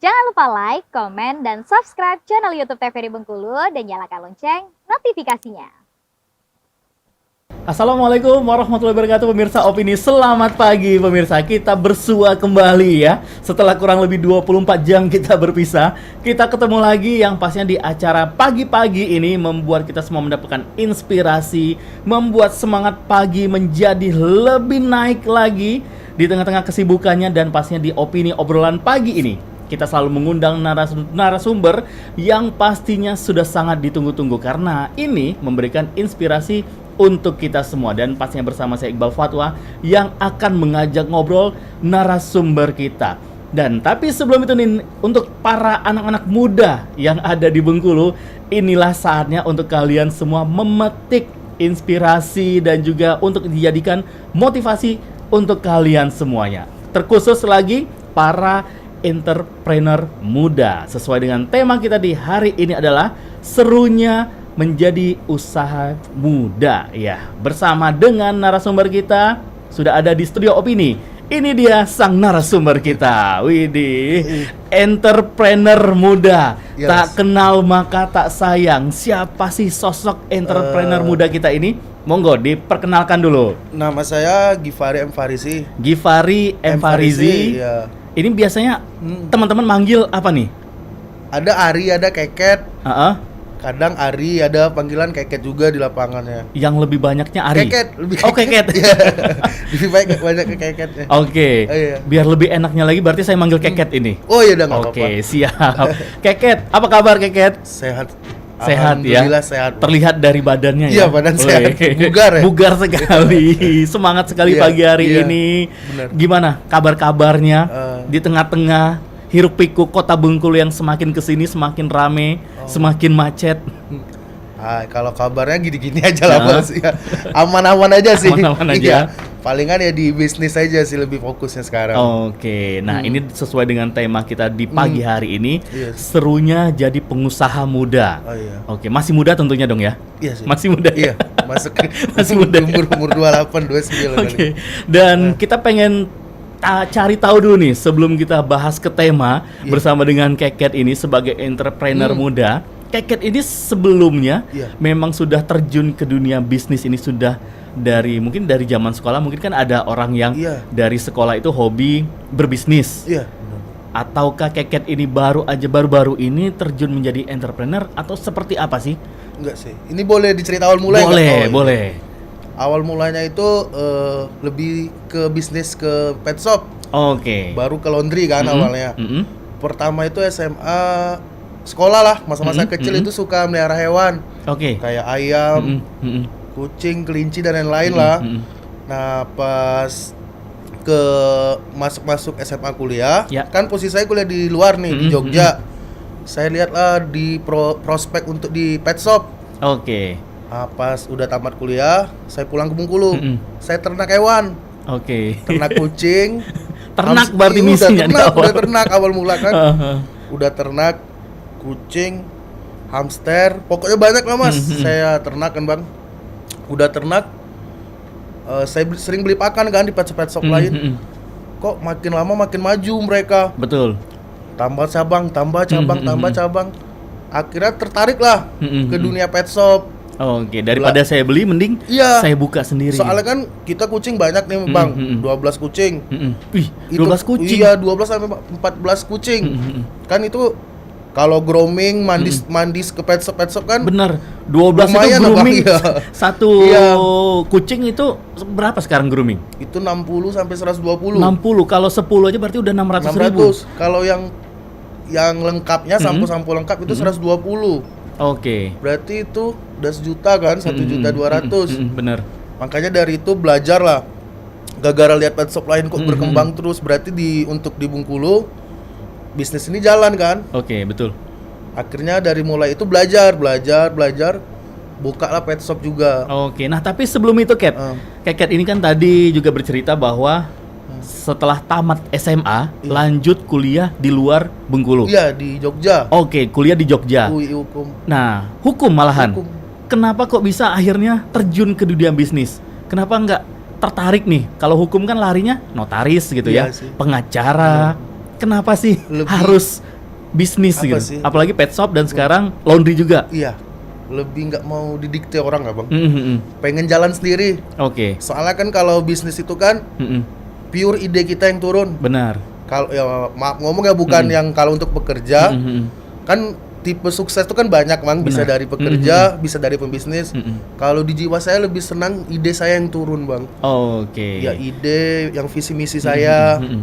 Jangan lupa like, komen, dan subscribe channel YouTube TVRI Bengkulu dan nyalakan lonceng notifikasinya. Assalamualaikum warahmatullahi wabarakatuh pemirsa Opini. Selamat pagi pemirsa, kita bersua kembali ya. Setelah kurang lebih 24 jam kita berpisah, kita ketemu lagi yang pastinya di acara pagi-pagi ini membuat kita semua mendapatkan inspirasi, membuat semangat pagi menjadi lebih naik lagi di tengah-tengah kesibukannya. Dan pastinya di Opini obrolan pagi ini kita selalu mengundang narasumber yang pastinya sudah sangat ditunggu-tunggu, karena ini memberikan inspirasi untuk kita semua. Dan pastinya bersama saya Iqbal Fatwa yang akan mengajak ngobrol narasumber kita. Dan tapi sebelum itu nih, untuk para anak-anak muda yang ada di Bengkulu, inilah saatnya untuk kalian semua memetik inspirasi dan juga untuk dijadikan motivasi untuk kalian semuanya. Terkhusus lagi para entrepreneur muda. Sesuai dengan tema kita di hari ini adalah serunya menjadi usaha muda ya. Bersama dengan narasumber kita sudah ada di studio Opini. Ini dia sang narasumber kita. Widih, entrepreneur muda. Yes. Tak kenal maka tak sayang. Siapa sih sosok entrepreneur muda kita ini? Monggo diperkenalkan dulu. Nama saya Gifari M. Farizi. Gifari M. Farizi. Ya. Ini biasanya teman-teman manggil apa nih? Ada Ari, ada Keket. Heeh. Kadang Ari, ada panggilan Keket juga di lapangannya. Yang lebih banyaknya Ari. Keket, lebih Oh, Keket. Iya. Lebih banyak ke Keketnya. Oke. Oh, iya. Biar lebih enaknya lagi berarti saya manggil Keket ini. Oh iya, udah nggak apa-apa. Oke, siap. Keket, apa kabar Keket? Sehat. Sehat ya. Alhamdulillah sehat. Terlihat dari badannya ya. Iya, badan sehat. Bugar ya? Bugar sekali. Semangat sekali Iya, pagi hari iya. ini. Benar. Gimana kabar-kabarnya di tengah-tengah hiruk pikuk kota Bengkulu yang semakin kesini semakin rame, semakin macet. Kalau kabarnya gini-gini aja lah, Nah. Bos. Ya. Aman-aman aja sih. Aman-aman aja. Iya. Palingan ya di bisnis aja sih lebih fokusnya sekarang. Oke, nah ini sesuai dengan tema kita di pagi hari ini, Yes. serunya jadi pengusaha muda. Oh iya. Oke, masih muda tentunya dong ya? Iya sih. Masih muda. Iya, masuk Masih muda. umur 28, 29 Oke, kali. dan kita pengen cari tahu dulu nih sebelum kita bahas ke tema bersama dengan Keket ini sebagai entrepreneur muda. Keket ini sebelumnya memang sudah terjun ke dunia bisnis ini sudah mungkin dari zaman sekolah. Mungkin kan ada orang yang dari sekolah itu hobi berbisnis. Iya. Ataukah Keket ini baru-baru ini terjun menjadi entrepreneur atau seperti apa sih? Enggak sih. Ini boleh dicerita awal mulai Boleh, nggak? Oh, iya. boleh. Awal mulanya itu lebih ke bisnis ke pet shop. Oke. Baru ke laundry kan awalnya. Mm-mm. Pertama itu SMA, sekolah lah, masa-masa kecil itu suka melihara hewan. Oke. Kayak ayam, Mm-mm. kucing, kelinci dan lain-lain lah. Mm-mm. Nah, pas ke masuk SMA kuliah, Ya. kan posisi saya kuliah di luar nih, di Jogja. Saya lihatlah di prospek untuk di pet shop. Oke. Nah, pas udah tamat kuliah, saya pulang ke Bengkulu. Saya ternak hewan, Oke. ternak kucing. Ternak berarti Iya, misinya di awal. udah ternak awal mula kan. Udah ternak kucing, hamster, pokoknya banyak lah Mas. Saya ternak kan Bang. Udah ternak, saya sering beli pakan kan di pet shop lain. Kok makin lama makin maju mereka. Betul. Tambah cabang, tambah cabang. Akhirnya tertarik lah ke dunia pet shop. Oke, daripada saya beli mending saya buka sendiri. Soalnya kan kita kucing banyak nih Bang, 12 kucing. Wih, Itu, 12 kucing. Iya, 12 sampai 14 kucing. Kan itu kalau grooming, mandis ke pet shop kan. Bener, 12 itu Lumayan, grooming. Bang, iya. Satu kucing itu berapa sekarang grooming? Itu 60 sampai 120. 60, kalau 10 aja berarti udah 600.000. 600. Kalau yang lengkapnya sampo lengkap itu 120. Oke. Berarti itu udah sejuta kan, 1.200.000. Bener. Makanya dari itu belajar lah. Gara-gara lihat pet shop lain kok berkembang terus, berarti untuk di Bengkulu bisnis ini jalan kan. Oke, betul. Akhirnya dari mulai itu belajar, buka lah pet shop juga. Oke, nah tapi sebelum itu Keket ini kan tadi juga bercerita bahwa setelah tamat SMA lanjut kuliah di luar Bengkulu. Iya, di Jogja. Oke, kuliah di Jogja. UI hukum. Nah, hukum malahan. Hukum. Kenapa kok bisa akhirnya terjun ke dunia bisnis? Kenapa nggak tertarik nih? Kalau hukum kan larinya notaris gitu Iya ya, sih. pengacara. kenapa sih Lebih- harus bisnis Apa gitu? sih? Apalagi pet shop dan sekarang laundry juga. Iya, lebih nggak mau didikte orang nggak bang? Mm-mm. Pengen jalan sendiri. Oke. Soalnya kan kalau bisnis itu kan Mm-mm. pure ide kita yang turun. Benar. Kalau ya maaf ngomong ya bukan yang kalau untuk bekerja Mm-mm. kan tipe sukses itu kan banyak bang, bisa Benar. dari pekerja, bisa dari pembisnis. Mm-mm. Kalau di jiwa saya lebih senang ide saya yang turun bang. Oke. Ya ide yang visi misi saya. Mm-mm.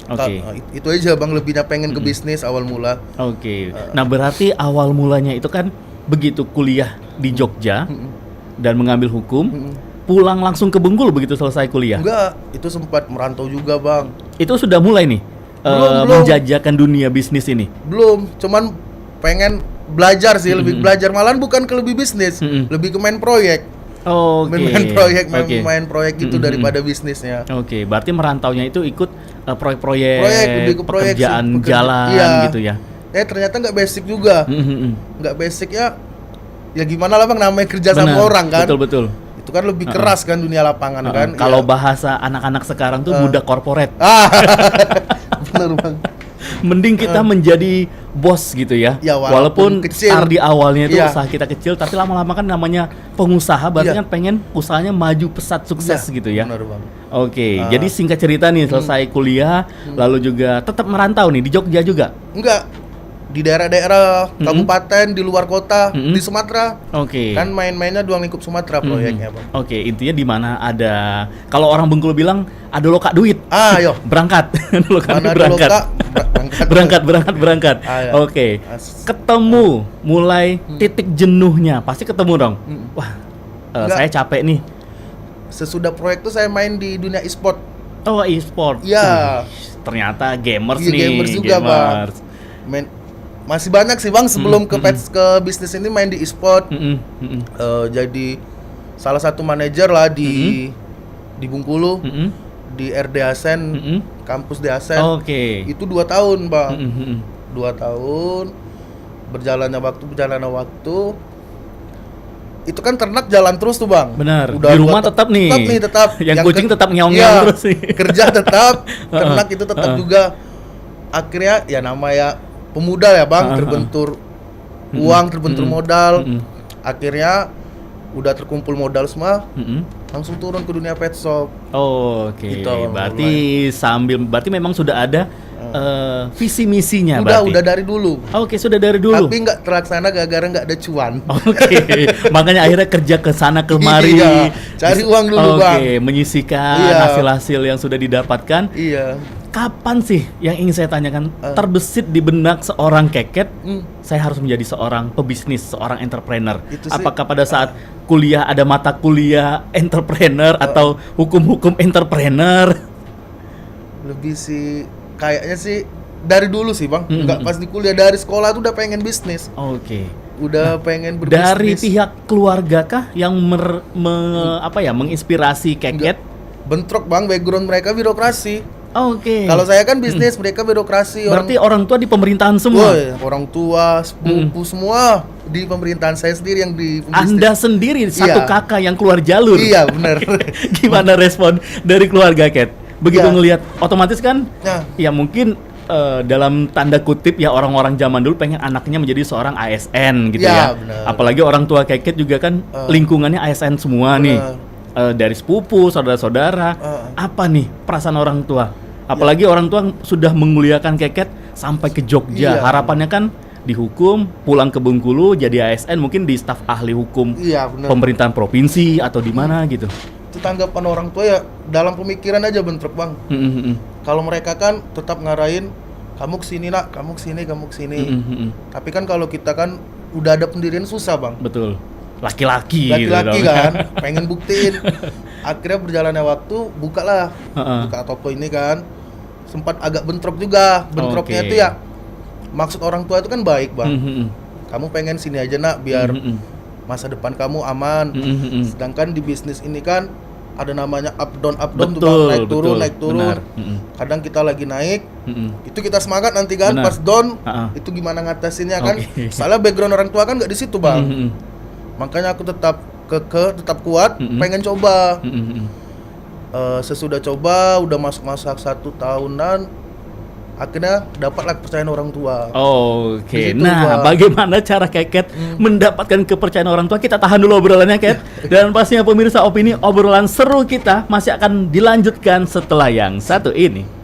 Oke. Itu aja bang, lebihnya pengen ke bisnis awal mula. Oke. Nah, berarti awal mulanya itu kan begitu kuliah di Jogja dan mengambil hukum, pulang langsung ke Bengkulu begitu selesai kuliah. Enggak, itu sempat merantau juga bang. Itu sudah mulai nih Belum. menjajakan dunia bisnis ini. Belum, cuman pengen belajar sih, lebih belajar. Malahan bukan ke lebih bisnis, Mm-mm. lebih ke main proyek. Oke. Main proyek, Oke. main proyek gitu daripada bisnisnya. Oke, berarti merantaunya itu ikut proyek-proyek, Proyek, lebih ke proyek sih, pekerjaan pekerja- jalan iya. gitu ya. Ternyata nggak basic juga. Nggak basic ya. Ya gimana lah bang, namanya kerja sama Benar, orang kan. Betul-betul. Itu kan lebih keras kan dunia lapangan kan. Kalau Iya. bahasa anak-anak sekarang tuh budak korporat. Ah, bener bang. Mending kita menjadi bos gitu ya. Ya, walaupun walaupun kecil. start di awalnya itu Iya. usaha kita kecil, tapi lama-lama kan namanya pengusaha, berarti Iya. kan pengen usahanya maju pesat sukses Iya, gitu ya. Bener bang. Oke, jadi singkat cerita nih selesai kuliah, lalu juga tetap merantau nih di Jogja juga. Enggak, di daerah-daerah kabupaten di luar kota, di Sumatera. Oke. Kan main-mainnya doang lingkup Sumatera proyeknya bang. Oke, intinya di mana ada, kalau orang Bengkulu bilang ada loka duit, Ah, yo. berangkat. Ada loka Mana duit, ada berangkat. loka, berangkat. Ah, ya. Oke. Ketemu mulai titik jenuhnya, pasti ketemu dong. Wah, Enggak. saya capek nih. Sesudah proyek tuh saya main di dunia e-sport. Oh, e-sport. Iya. Ternyata gamers Iya, nih. gamers juga, Bang. Main masih banyak sih bang sebelum ke bisnis ini main di e-sport. Jadi salah satu manajer lah di Bengkulu, di RD Asen, kampus di Asen. Oke. Itu 2 tahun bang. 2 Mm-mm. tahun berjalannya waktu. Itu kan ternak jalan terus tuh bang. Benar. Udah Di rumah gua tetap nih. tetap. Yang kucing tetap ngeong-ngeong iya, terus nih. Kerja tetap, ternak itu tetap juga. Akhirnya ya namanya pemuda ya bang, terbentur uang, terbentur modal. Akhirnya udah terkumpul modal semua, langsung turun ke dunia pet shop. Oke, Gitu, berarti berarti memang sudah ada visi misinya Udah berarti. dari dulu. Oke, sudah dari dulu. Tapi nggak terlaksana gara-gara nggak ada cuan. Oke, makanya akhirnya kerja ke sana kemari. Iya, cari uang dulu, Bang. Oke, menyisihkan Iya. hasil-hasil yang sudah didapatkan. Iya. Kapan sih yang ingin saya tanyakan terbesit di benak seorang keket? Saya harus menjadi seorang pebisnis, seorang entrepreneur. Itu sih, Apakah pada saat kuliah ada mata kuliah entrepreneur atau hukum-hukum entrepreneur? Lebih sih kayaknya sih dari dulu sih bang, nggak pas di kuliah, dari sekolah tuh udah pengen bisnis, Oke. udah pengen berbisnis. Dari pihak keluarga kah yang menginspirasi keket? Bentrok bang, background mereka birokrasi. Oke. Kalau saya kan bisnis, mereka birokrasi. Berarti orang tua di pemerintahan semua. Woi, orang tua, sepupu semua di pemerintahan, saya sendiri yang di pembisnis. Anda sendiri satu Iya. kakak yang keluar jalur. Iya bener. Gimana respon dari keluarga Ket? Begitu Iya. ngelihat otomatis kan Nah. ya mungkin dalam tanda kutip ya orang-orang zaman dulu pengen anaknya menjadi seorang ASN gitu ya. Iya, benar. Apalagi orang tua Keket juga kan lingkungannya ASN semua nih. Dari sepupu, saudara-saudara. Apa nih perasaan orang tua? Apalagi orang tua sudah menguliakan Keket sampai ke Jogja. Iya. Harapannya kan dihukum, pulang ke Bengkulu jadi ASN, mungkin di staf ahli hukum Iya bener. pemerintahan provinsi atau di mana gitu. Itu tanggapan orang tua ya dalam pemikiran aja bentrok bang. Kalau mereka kan tetap ngarahin, kamu kesini nak, kamu kesini, kamu kesini. Tapi kan kalau kita kan udah ada pendirian susah bang. Betul. Laki-laki gitu Laki-laki dong. kan, pengen buktiin. Akhirnya berjalannya waktu, bukalah, buka toko ini kan. Sempat agak bentrok juga. Bentroknya Oke. itu ya, maksud orang tua itu kan baik bang. Kamu pengen sini aja nak, biar masa depan kamu aman. Sedangkan di bisnis ini kan ada namanya up down tuh bang, naik turun. Benar. Kadang kita lagi naik, itu kita semangat nanti kan, Benar. pas down Ha-ha. itu gimana ngatasinnya kan. Oke. Soalnya background orang tua kan nggak di situ bang. Makanya aku tetap tetap kuat, pengen coba. Sesudah coba, udah masuk masa 1 tahunan, akhirnya dapatlah kepercayaan orang tua. Oke, Di situ, nah Bang. bagaimana cara Keket mendapatkan kepercayaan orang tua? Kita tahan dulu obrolannya, Ket. Dan pastinya pemirsa, opini obrolan seru kita masih akan dilanjutkan setelah yang satu ini.